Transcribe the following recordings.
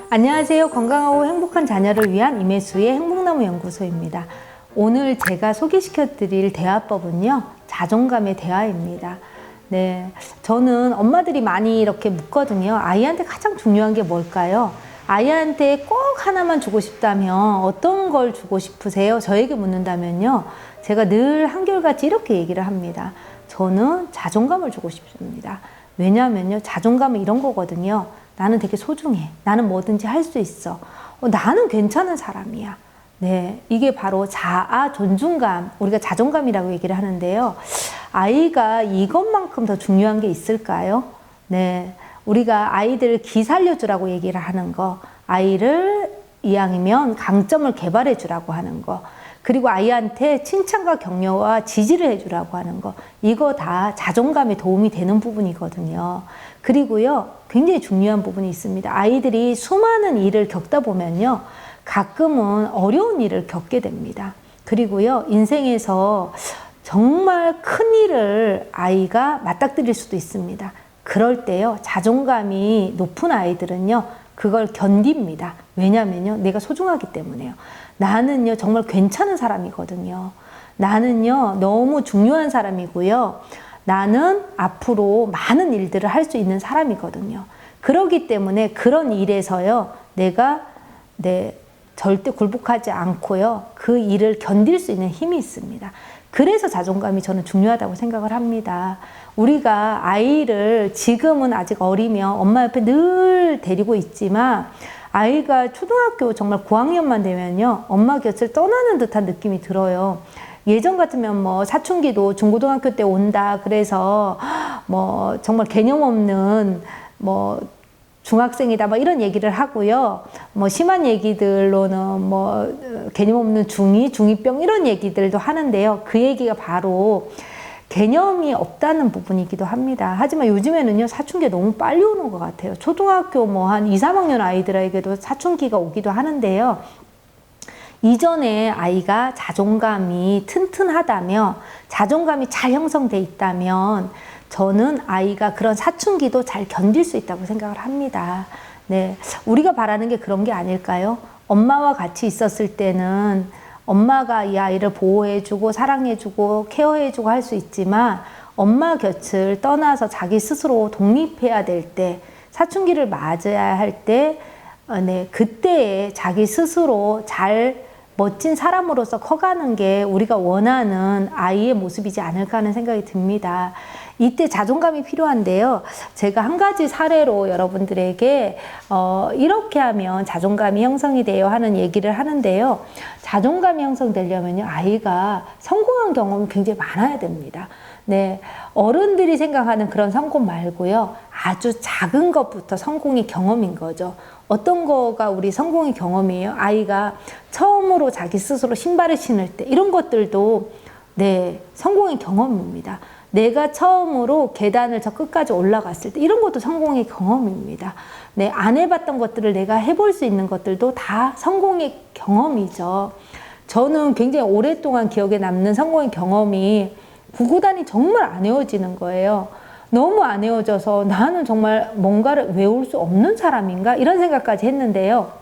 안녕하세요. 건강하고 행복한 자녀를 위한 임혜수의 행복나무 연구소입니다. 오늘 제가 소개시켜 드릴 대화법은요, 자존감의 대화입니다. 네, 저는 엄마들이 많이 이렇게 묻거든요. 아이한테 가장 중요한 게 뭘까요? 아이한테 꼭 하나만 주고 싶다면 어떤 걸 주고 싶으세요? 저에게 묻는다면요, 제가 늘 한결같이 이렇게 얘기를 합니다. 저는 자존감을 주고 싶습니다. 왜냐하면요, 자존감은 이런 거거든요. 나는 되게 소중해. 나는 뭐든지 할 수 있어. 나는 괜찮은 사람이야. 네, 이게 바로 자아 존중감, 우리가 자존감이라고 얘기를 하는데요. 아이가 이것만큼 더 중요한 게 있을까요? 네, 우리가 아이들 기 살려주라고 얘기를 하는 거, 아이를 이왕이면 강점을 개발해 주라고 하는 거, 그리고 아이한테 칭찬과 격려와 지지를 해주라고 하는 거, 이거 다 자존감에 도움이 되는 부분이거든요. 그리고요, 굉장히 중요한 부분이 있습니다. 아이들이 수많은 일을 겪다 보면요, 가끔은 어려운 일을 겪게 됩니다. 그리고요, 인생에서 정말 큰 일을 아이가 맞닥뜨릴 수도 있습니다. 그럴 때요, 자존감이 높은 아이들은요, 그걸 견딥니다. 왜냐면요, 내가 소중하기 때문에요. 나는요, 정말 괜찮은 사람이거든요. 나는요, 너무 중요한 사람이고요. 나는 앞으로 많은 일들을 할 수 있는 사람이거든요. 그렇기 때문에 그런 일에서요, 내가 절대 굴복하지 않고요, 그 일을 견딜 수 있는 힘이 있습니다. 그래서 자존감이 저는 중요하다고 생각을 합니다. 우리가 아이를 지금은 아직 어리며 엄마 옆에 늘 데리고 있지만, 아이가 초등학교 정말 9학년만 되면요, 엄마 곁을 떠나는 듯한 느낌이 들어요. 예전 같으면 뭐 사춘기도 중고등학교 때 온다 그래서 뭐 정말 개념 없는 뭐 중학생이다 뭐 이런 얘기를 하고요. 뭐 심한 얘기들로는 뭐 개념 없는 중2, 중2병 이런 얘기들도 하는데요. 그 얘기가 바로 개념이 없다는 부분이기도 합니다. 하지만 요즘에는요, 사춘기가 너무 빨리 오는 것 같아요. 초등학교 뭐 한 2, 3학년 아이들에게도 사춘기가 오기도 하는데요. 이전에 아이가 자존감이 튼튼하다며, 자존감이 잘 형성돼 있다면 저는 아이가 그런 사춘기도 잘 견딜 수 있다고 생각을 합니다. 네, 우리가 바라는 게 그런 게 아닐까요? 엄마와 같이 있었을 때는 엄마가 이 아이를 보호해주고 사랑해주고 케어해주고 할 수 있지만, 엄마 곁을 떠나서 자기 스스로 독립해야 될 때, 사춘기를 맞아야 할 때, 그때에 자기 스스로 잘 멋진 사람으로서 커가는 게 우리가 원하는 아이의 모습이지 않을까 하는 생각이 듭니다. 이때 자존감이 필요한데요. 제가 한 가지 사례로 여러분들에게 이렇게 하면 자존감이 형성이 돼요 하는 얘기를 하는데요. 자존감이 형성되려면요, 아이가 성공한 경험이 굉장히 많아야 됩니다. 네, 어른들이 생각하는 그런 성공 말고요, 아주 작은 것부터 성공의 경험인 거죠. 어떤 거가 우리 성공의 경험이에요? 아이가 처음으로 자기 스스로 신발을 신을 때, 이런 것들도 성공의 경험입니다. 내가 처음으로 계단을 저 끝까지 올라갔을 때, 이런 것도 성공의 경험입니다. 안 해봤던 것들을 내가 해볼 수 있는 것들도 다 성공의 경험이죠. 저는 굉장히 오랫동안 기억에 남는 성공의 경험이, 구구단이 정말 안 외워지는 거예요. 너무 안 외워져서 나는 정말 뭔가를 외울 수 없는 사람인가? 이런 생각까지 했는데요.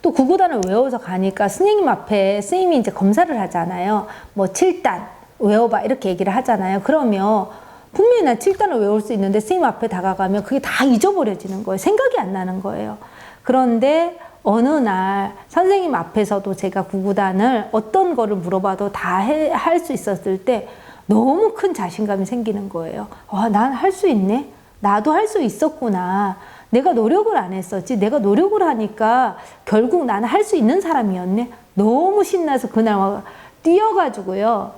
또 구구단을 외워서 가니까 선생님 앞에 선생님이 이제 검사를 하잖아요. 뭐 7단 외워봐 이렇게 얘기를 하잖아요. 그러면 분명히 난 7단을 외울 수 있는데 선생님 앞에 다가가면 그게 다 잊어버려지는 거예요. 생각이 안 나는 거예요. 그런데 어느 날 선생님 앞에서도 제가 구구단을 어떤 거를 물어봐도 다 할 수 있었을 때 너무 큰 자신감이 생기는 거예요. 와, 난 할 수 있네? 나도 할 수 있었구나. 내가 노력을 안 했었지. 내가 노력을 하니까 결국 나는 할 수 있는 사람이었네. 너무 신나서 그날 뛰어가지고요.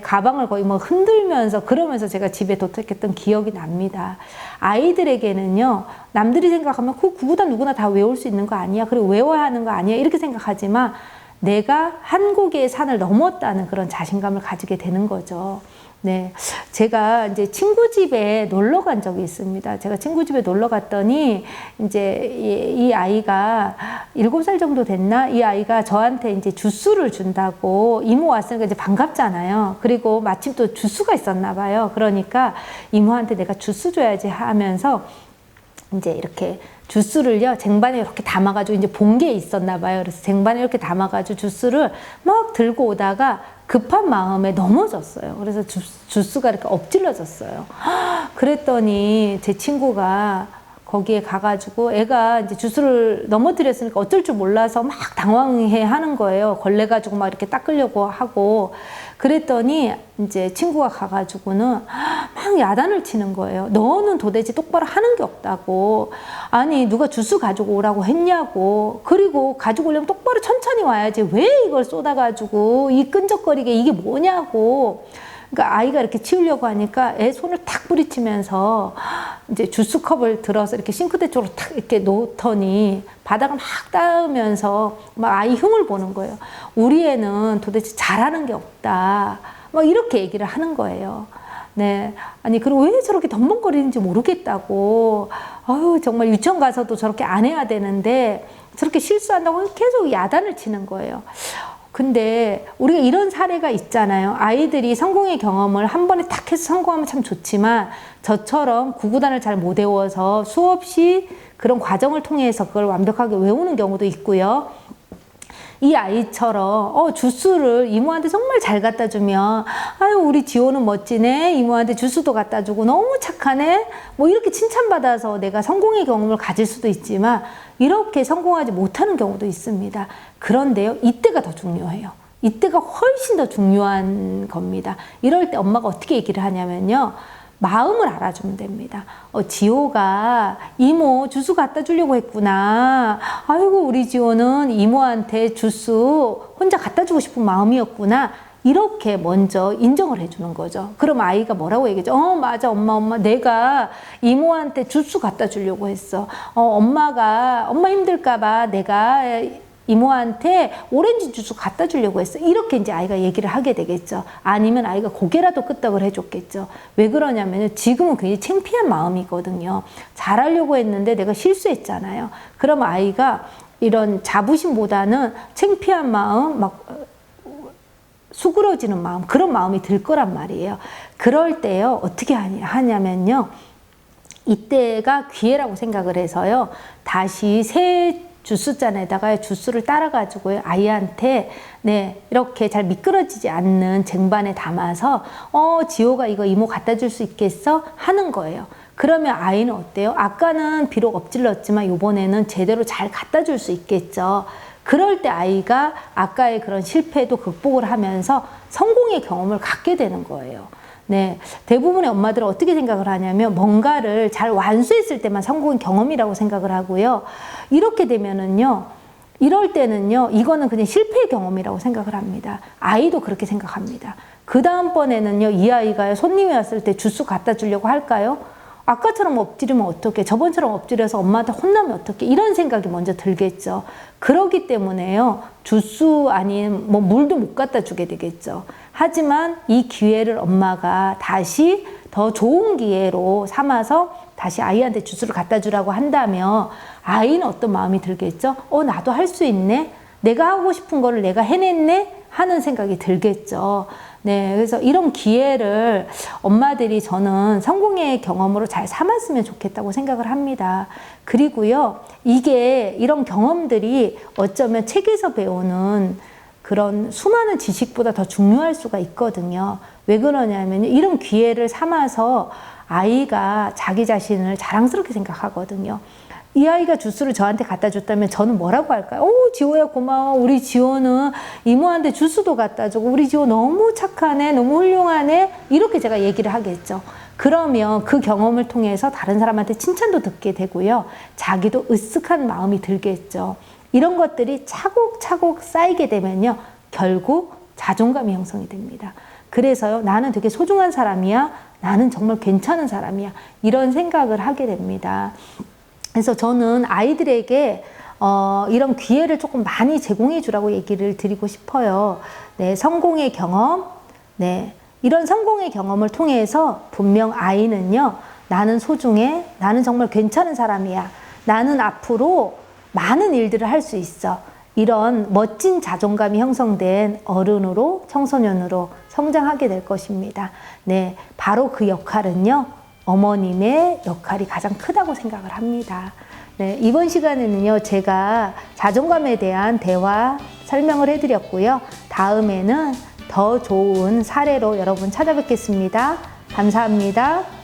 가방을 거의 뭐 흔들면서 그러면서 제가 집에 도착했던 기억이 납니다. 아이들에게는요, 남들이 생각하면 그 구구단 누구나 다 외울 수 있는 거 아니야? 그리고 외워야 하는 거 아니야? 이렇게 생각하지만 내가 한 고개의 산을 넘었다는 그런 자신감을 가지게 되는 거죠. 제가 이제 친구 집에 놀러 간 적이 있습니다. 제가 친구 집에 놀러 갔더니 이제 이 아이가 7살 정도 됐나? 이 아이가 저한테 이제 주스를 준다고, 이모 왔으니까 이제 반갑잖아요. 그리고 마침 또 주스가 있었나 봐요. 그러니까 이모한테 내가 주스 줘야지 하면서 이제 이렇게 주스를요, 쟁반에 이렇게 담아가지고 이제 본 게 있었나 봐요. 그래서 쟁반에 이렇게 담아가지고 주스를 막 들고 오다가 급한 마음에 넘어졌어요. 그래서 주스가 이렇게 엎질러졌어요. 그랬더니 제 친구가 거기에 가가지고 애가 이제 주스를 넘어뜨렸으니까 어쩔 줄 몰라서 막 당황해 하는 거예요. 걸레가지고 막 이렇게 닦으려고 하고. 그랬더니 이제 친구가 가가지고는 막 야단을 치는 거예요. 너는 도대체 똑바로 하는 게 없다고. 아니, 누가 주스 가지고 오라고 했냐고. 그리고 가지고 오려면 똑바로 천천히 와야지. 왜 이걸 쏟아가지고 이 끈적거리게 이게 뭐냐고. 그러니까 아이가 이렇게 치우려고 하니까 애 손을 탁 부딪히면서 이제 주스컵을 들어서 이렇게 싱크대 쪽으로 탁 이렇게 놓더니 바닥을 막 닦으면서 막 아이 흉을 보는 거예요. 우리 애는 도대체 잘하는 게 없다. 막 이렇게 얘기를 하는 거예요. 네. 아니, 그리고 왜 저렇게 덤벙거리는지 모르겠다고. 아유, 정말 유치원 가서도 저렇게 안 해야 되는데 저렇게 실수한다고 계속 야단을 치는 거예요. 근데 우리가 이런 사례가 있잖아요. 아이들이 성공의 경험을 한 번에 딱 해서 성공하면 참 좋지만 저처럼 구구단을 잘 못 외워서 수없이 그런 과정을 통해서 그걸 완벽하게 외우는 경우도 있고요. 이 아이처럼 주스를 이모한테 정말 잘 갖다 주면 아유, 우리 지호는 멋지네, 이모한테 주스도 갖다 주고 너무 착하네, 뭐 이렇게 칭찬받아서 내가 성공의 경험을 가질 수도 있지만 이렇게 성공하지 못하는 경우도 있습니다. 그런데요, 이때가 더 중요해요. 이때가 훨씬 더 중요한 겁니다. 이럴 때 엄마가 어떻게 얘기를 하냐면요, 마음을 알아주면 됩니다. 지호가 이모 주스 갖다 주려고 했구나. 아이고, 우리 지호는 이모한테 주스 혼자 갖다 주고 싶은 마음이었구나. 이렇게 먼저 인정을 해주는 거죠. 그럼 아이가 뭐라고 얘기하죠? 맞아, 엄마, 내가 이모한테 주스 갖다 주려고 했어. 엄마 힘들까봐 내가 이모한테 오렌지 주스 갖다 주려고 했어. 이렇게 이제 아이가 얘기를 하게 되겠죠. 아니면 아이가 고개라도 끄덕을 해줬겠죠. 왜 그러냐면 지금은 굉장히 창피한 마음이거든요. 잘하려고 했는데 내가 실수했잖아요. 그럼 아이가 이런 자부심보다는 창피한 마음, 막 수그러지는 마음, 그런 마음이 들 거란 말이에요. 그럴 때요, 어떻게 하냐면요, 이때가 기회라고 생각을 해서요, 다시 새 주스잔에다가 주스를 따라가지고 아이한테 이렇게 잘 미끄러지지 않는 쟁반에 담아서 지호가 이거 이모 갖다 줄 수 있겠어? 하는 거예요. 그러면 아이는 어때요? 아까는 비록 엎질렀지만 이번에는 제대로 잘 갖다 줄 수 있겠죠. 그럴 때 아이가 아까의 그런 실패도 극복을 하면서 성공의 경험을 갖게 되는 거예요. 네, 대부분의 엄마들은 어떻게 생각을 하냐면 뭔가를 잘 완수했을 때만 성공의 경험이라고 생각을 하고요. 이렇게 되면은요, 이럴 때는요, 이거는 그냥 실패의 경험이라고 생각을 합니다. 아이도 그렇게 생각합니다. 그 다음번에는요, 이 아이가 손님이 왔을 때 주스 갖다 주려고 할까요? 아까처럼 엎드리면 어떡해? 저번처럼 엎드려서 엄마한테 혼나면 어떡해? 이런 생각이 먼저 들겠죠. 그러기 때문에요, 주스 아닌 뭐 물도 못 갖다 주게 되겠죠. 하지만 이 기회를 엄마가 다시 더 좋은 기회로 삼아서 다시 아이한테 주스를 갖다 주라고 한다면 아이는 어떤 마음이 들겠죠? 나도 할 수 있네? 내가 하고 싶은 거를 내가 해냈네? 하는 생각이 들겠죠. 네, 그래서 이런 기회를 엄마들이 저는 성공의 경험으로 잘 삼았으면 좋겠다고 생각을 합니다. 그리고요, 이런 경험들이 어쩌면 책에서 배우는 그런 수많은 지식보다 더 중요할 수가 있거든요. 왜 그러냐면 이런 기회를 삼아서 아이가 자기 자신을 자랑스럽게 생각하거든요. 이 아이가 주스를 저한테 갖다 줬다면 저는 뭐라고 할까요? 지호야 고마워. 우리 지호는 이모한테 주스도 갖다 주고 우리 지호 너무 착하네. 너무 훌륭하네. 이렇게 제가 얘기를 하겠죠. 그러면 그 경험을 통해서 다른 사람한테 칭찬도 듣게 되고요. 자기도 으쓱한 마음이 들겠죠. 이런 것들이 차곡차곡 쌓이게 되면요, 결국 자존감이 형성이 됩니다. 그래서요, 나는 되게 소중한 사람이야. 나는 정말 괜찮은 사람이야. 이런 생각을 하게 됩니다. 그래서 저는 아이들에게 이런 기회를 조금 많이 제공해 주라고 얘기를 드리고 싶어요. 네, 성공의 경험, 이런 성공의 경험을 통해서 분명 아이는요, 나는 소중해, 나는 정말 괜찮은 사람이야, 나는 앞으로 많은 일들을 할 수 있어, 이런 멋진 자존감이 형성된 어른으로, 청소년으로 성장하게 될 것입니다. 네, 바로 그 역할은요, 어머님의 역할이 가장 크다고 생각을 합니다. 네, 이번 시간에는요, 제가 자존감에 대한 대화 설명을 해드렸고요. 다음에는 더 좋은 사례로 여러분 찾아뵙겠습니다. 감사합니다.